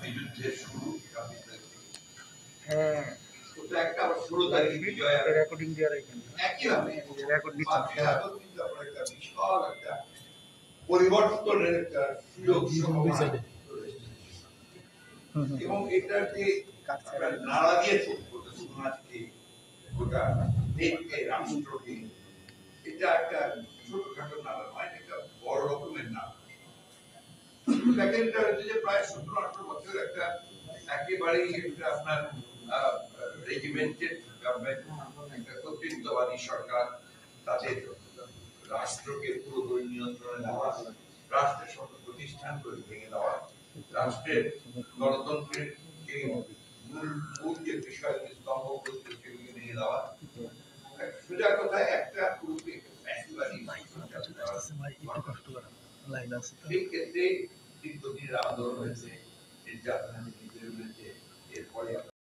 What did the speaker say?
মুক্তিযুদ্ধের শুরু 26 তারিখ থেকে। ওটা একটা আবার 16 তারিখে বিজয় রেকর্ডিং দেওয়ার এখানে একইভাবে রেকর্ড নিচ্ছে 5ই আগস্ট কিন্তু আপনার একটা বিশাল একটা পরিবর্তনের একটা সুযোগ এবং এটার যে নাড়া দিয়েছে গোটা সমাজকে গোটা দেশকে রাষ্ট্রকে, এটা একটা ছোটখাটো নাড়া নয়, এটা বড় রকমের নাড়া। দেখেন এটা হচ্ছে যে প্রায় 17-18 বছর একটা একেবারেই একটা আপনার রেজিমেন্টেড গভর্নমেন্ট, একটা কর্তৃত্ববাদী সরকার, তাদের রাষ্ট্রকে পুরোপুরি নিয়ন্ত্রণে নেওয়া, রাষ্ট্রের সকল প্রতিষ্ঠানগুলো ভেঙে দেওয়া, রাষ্ট্রের গণতন্ত্রের যে মূল যে বিষয়গুলি স্তম্ভ করতে সেগুলি ভেঙে দেওয়া, সোজা কথা একটা পুরোপুরি সেই ক্ষেত্রে দীর্ঘদিনের আন্দোলন হয়েছে, নির্যাতনের হয়েছে,